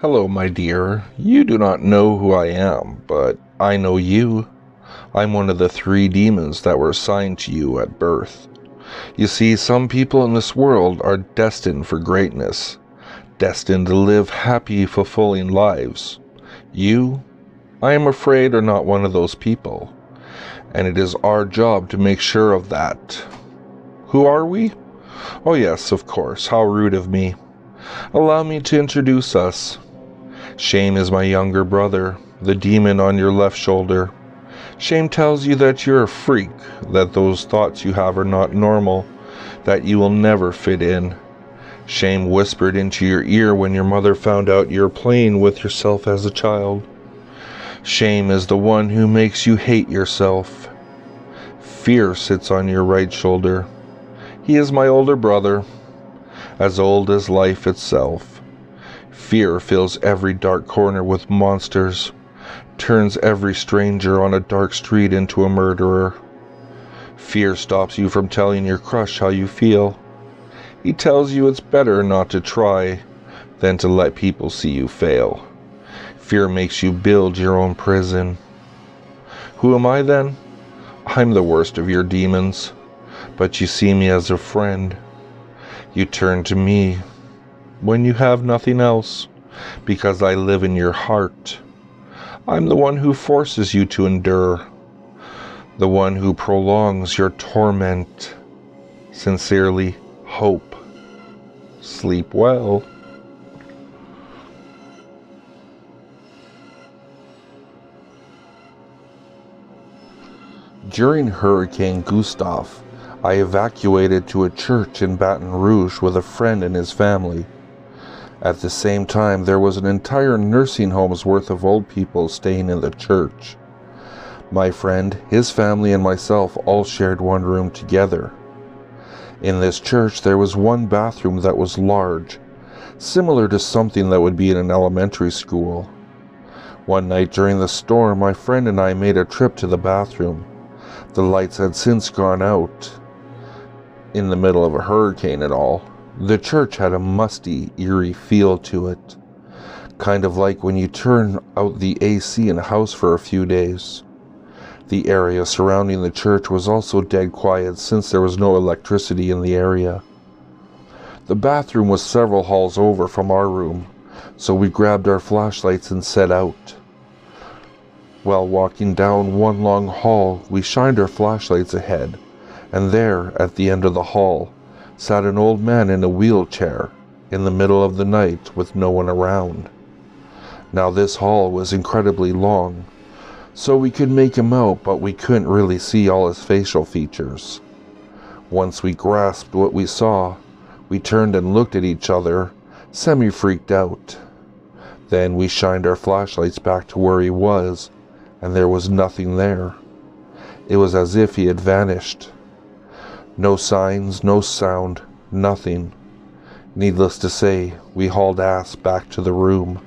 Hello, my dear. You do not know who I am, but I know you. I'm one of the three demons that were assigned to you at birth. You see, some people in this world are destined for greatness, destined to live happy, fulfilling lives. You, I am afraid, are not one of those people, and it is our job to make sure of that. Who are we? Oh yes, of course, how rude of me. Allow me to introduce us. Shame is my younger brother, the demon on your left shoulder. Shame tells you that you're a freak, that those thoughts you have are not normal, that you will never fit in. Shame whispered into your ear when your mother found out you're playing with yourself as a child. Shame is the one who makes you hate yourself. Fear sits on your right shoulder. He is my older brother, as old as life itself. Fear fills every dark corner with monsters, turns every stranger on a dark street into a murderer. Fear stops you from telling your crush how you feel. He tells you it's better not to try than to let people see you fail. Fear makes you build your own prison. Who am I then? I'm the worst of your demons, but you see me as a friend. You turn to me when you have nothing else, because I live in your heart. I'm the one who forces you to endure, the one who prolongs your torment. Sincerely, Hope. Sleep well. During Hurricane Gustav, I evacuated to a church in Baton Rouge with a friend and his family. At the same time, there was an entire nursing home's worth of old people staying in the church. My friend, his family, and myself all shared one room together. In this church, there was one bathroom that was large, similar to something that would be in an elementary school. One night during the storm, my friend and I made a trip to the bathroom. The lights had since gone out, in the middle of a hurricane and all. The church had a musty, eerie feel to it, kind of like when you turn out the AC in a house for a few days. The area surrounding the church was also dead quiet since there was no electricity in the area. The bathroom was several halls over from our room, so we grabbed our flashlights and set out. While walking down one long hall, we shined our flashlights ahead, and there, at the end of the hall, sat an old man in a wheelchair, in the middle of the night with no one around. Now this hall was incredibly long, so we could make him out, but we couldn't really see all his facial features. Once we grasped what we saw, we turned and looked at each other, semi-freaked out. Then we shined our flashlights back to where he was, and there was nothing there. It was as if he had vanished. No signs, no sound, nothing. Needless to say, we hauled ass back to the room.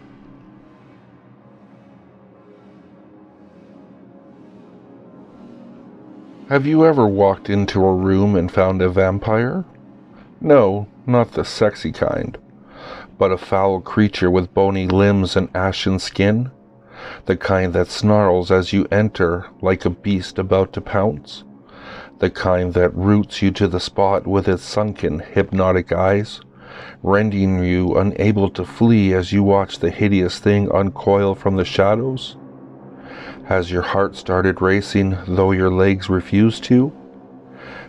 Have you ever walked into a room and found a vampire? No, not the sexy kind, but a foul creature with bony limbs and ashen skin, the kind that snarls as you enter like a beast about to pounce. The kind that roots you to the spot with its sunken, hypnotic eyes, rendering you unable to flee as you watch the hideous thing uncoil from the shadows? Has your heart started racing, though your legs refuse to?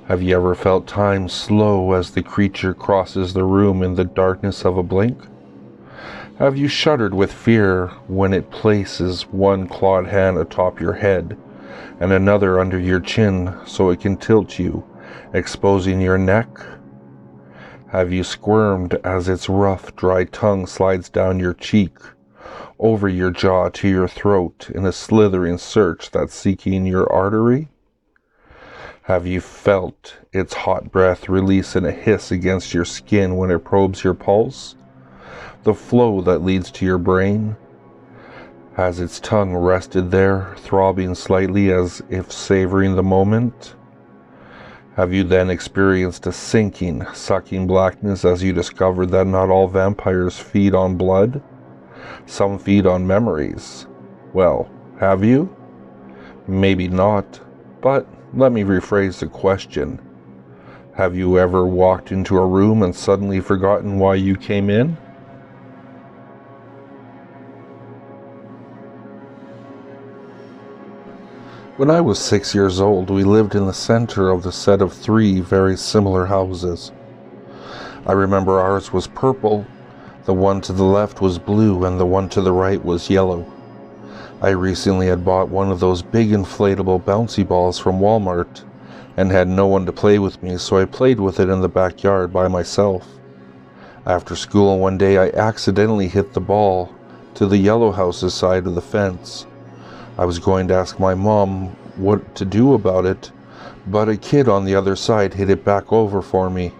Have you ever felt time slow as the creature crosses the room in the darkness of a blink? Have you shuddered with fear when it places one clawed hand atop your head, and another under your chin so it can tilt you, exposing your neck? Have you squirmed as its rough, dry tongue slides down your cheek, over your jaw to your throat in a slithering search that's seeking your artery? Have you felt its hot breath release in a hiss against your skin when it probes your pulse, the flow that leads to your brain? Has its tongue rested there, throbbing slightly as if savoring the moment? Have you then experienced a sinking, sucking blackness as you discovered that not all vampires feed on blood? Some feed on memories. Well, have you? Maybe not, but let me rephrase the question. Have you ever walked into a room and suddenly forgotten why you came in? When I was 6 years old, we lived in the center of the set of 3 very similar houses. I remember ours was purple, the one to the left was blue, and the one to the right was yellow. I recently had bought one of those big inflatable bouncy balls from Walmart and had no one to play with me, so I played with it in the backyard by myself. After school one day, I accidentally hit the ball to the yellow house's side of the fence. I was going to ask my mom what to do about it, but a kid on the other side hit it back over for me.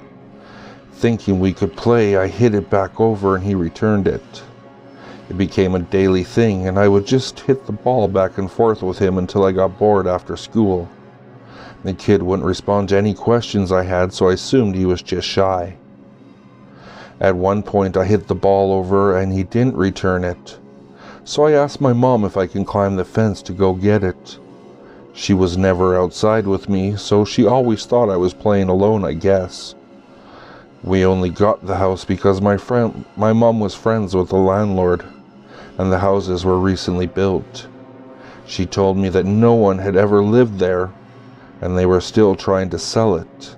Thinking we could play, I hit it back over and he returned it. It became a daily thing, and I would just hit the ball back and forth with him until I got bored after school. The kid wouldn't respond to any questions I had, so I assumed he was just shy. At one point I hit the ball over and he didn't return it. So I asked my mom if I can climb the fence to go get it. She was never outside with me, so she always thought I was playing alone, I guess. We only got the house because my mom was friends with the landlord, and the houses were recently built. She told me that no one had ever lived there, and they were still trying to sell it.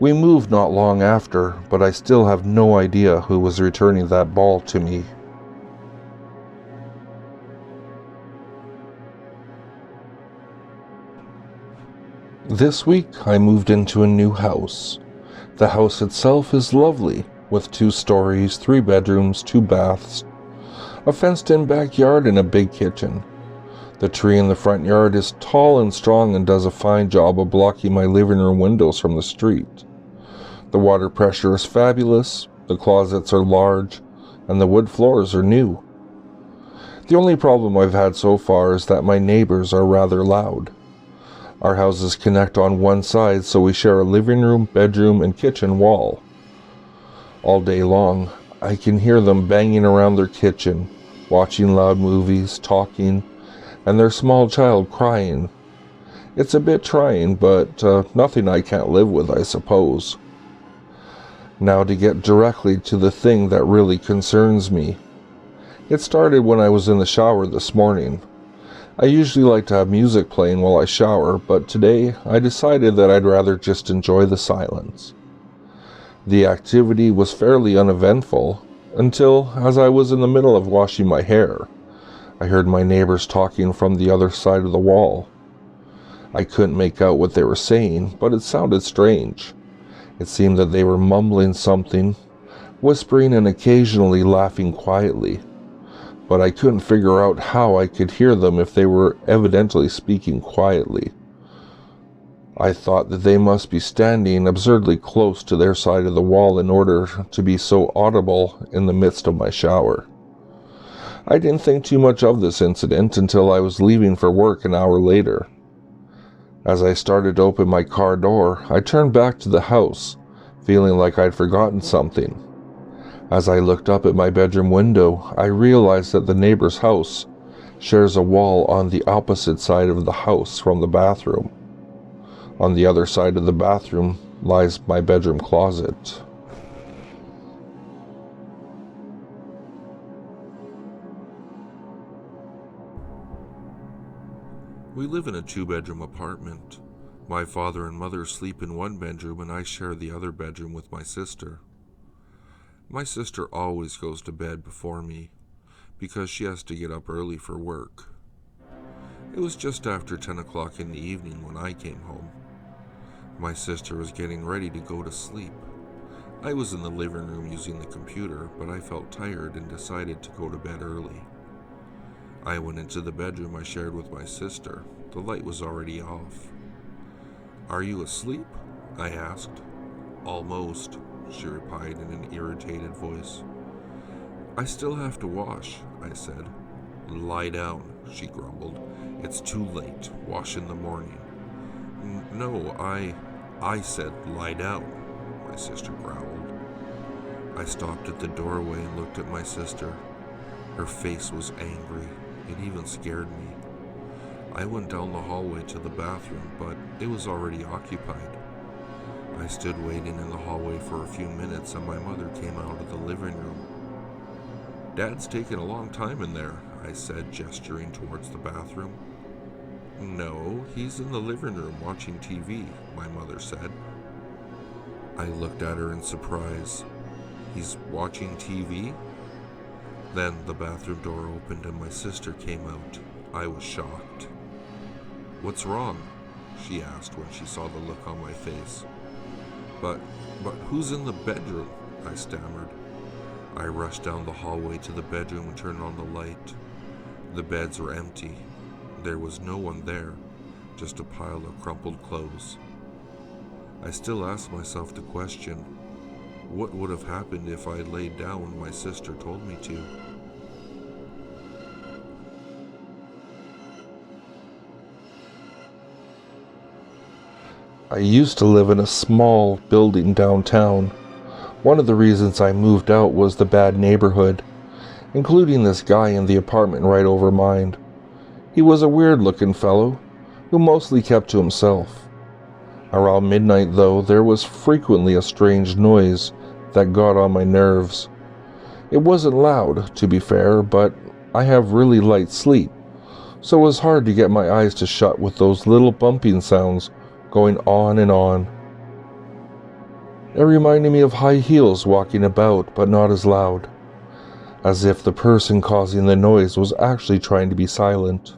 We moved not long after, but I still have no idea who was returning that ball to me. This week, I moved into a new house. The house itself is lovely, with 2 stories, 3 bedrooms, 2 baths, a fenced-in backyard, and a big kitchen. The tree in the front yard is tall and strong and does a fine job of blocking my living room windows from the street. The water pressure is fabulous, the closets are large, and the wood floors are new. The only problem I've had so far is that my neighbors are rather loud. Our houses connect on one side, so we share a living room, bedroom, and kitchen wall. All day long, I can hear them banging around their kitchen, watching loud movies, talking, and their small child crying. It's a bit trying, but nothing I can't live with, I suppose. Now to get directly to the thing that really concerns me. It started when I was in the shower this morning. I usually like to have music playing while I shower, but today I decided that I'd rather just enjoy the silence. The activity was fairly uneventful until, as I was in the middle of washing my hair, I heard my neighbors talking from the other side of the wall. I couldn't make out what they were saying, but it sounded strange. It seemed that they were mumbling something, whispering and occasionally laughing quietly. But I couldn't figure out how I could hear them if they were evidently speaking quietly. I thought that they must be standing absurdly close to their side of the wall in order to be so audible in the midst of my shower. I didn't think too much of this incident until I was leaving for work an hour later. As I started to open my car door, I turned back to the house, feeling like I'd forgotten something. As I looked up at my bedroom window, I realized that the neighbor's house shares a wall on the opposite side of the house from the bathroom. On the other side of the bathroom lies my bedroom closet. We live in a 2-bedroom apartment. My father and mother sleep in one bedroom and I share the other bedroom with my sister. My sister always goes to bed before me because she has to get up early for work. It was just after 10 o'clock in the evening when I came home. My sister was getting ready to go to sleep. I was in the living room using the computer, but I felt tired and decided to go to bed early. I went into the bedroom I shared with my sister. The light was already off. "Are you asleep?" I asked. "Almost," she replied in an irritated voice. "I still have to wash," I said. "Lie down," she grumbled. "It's too late. Wash in the morning." No, I said lie down," my sister growled. I stopped at the doorway and looked at my sister. Her face was angry. It even scared me. I went down the hallway to the bathroom, but it was already occupied. I stood waiting in the hallway for a few minutes and my mother came out of the living room. "Dad's taking a long time in there," I said, gesturing towards the bathroom. "No, he's in the living room watching TV," my mother said. I looked at her in surprise. "He's watching TV?" Then the bathroom door opened and my sister came out. I was shocked. "What's wrong?" she asked when she saw the look on my face. But who's in the bedroom?" I stammered. I rushed down the hallway to the bedroom and turned on the light. The beds were empty. There was no one there, just a pile of crumpled clothes. I still asked myself the question, what would have happened if I laid down when my sister told me to? I used to live in a small building downtown. One of the reasons I moved out was the bad neighborhood, including this guy in the apartment right over mine. He was a weird-looking fellow who mostly kept to himself. Around midnight, though, there was frequently a strange noise that got on my nerves. It wasn't loud, to be fair, but I have really light sleep, so it was hard to get my eyes to shut with those little bumping sounds going on and on. It reminded me of high heels walking about, but not as loud, as if the person causing the noise was actually trying to be silent.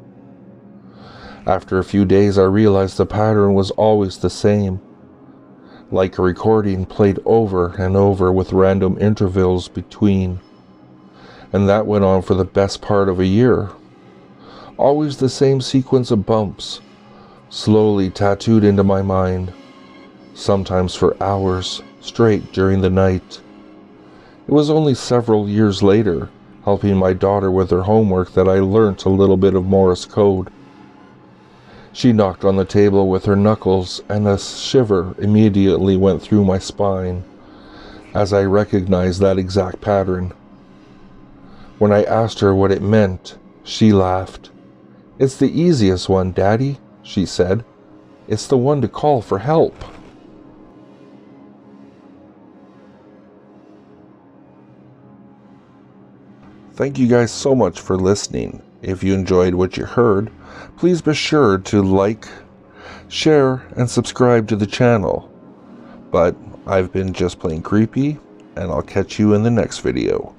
After a few days, I realized the pattern was always the same, like a recording played over and over with random intervals between. And that went on for the best part of a year. Always the same sequence of bumps, slowly tattooed into my mind, sometimes for hours straight during the night. It was only several years later, helping my daughter with her homework, that I learnt a little bit of Morse code. She knocked on the table with her knuckles, and a shiver immediately went through my spine as I recognized that exact pattern. When I asked her what it meant, she laughed. "It's the easiest one, Daddy," she said. "It's the one to call for help." Thank you guys so much for listening. If you enjoyed what you heard, please be sure to like, share, and subscribe to the channel. But I've been just plain creepy, and I'll catch you in the next video.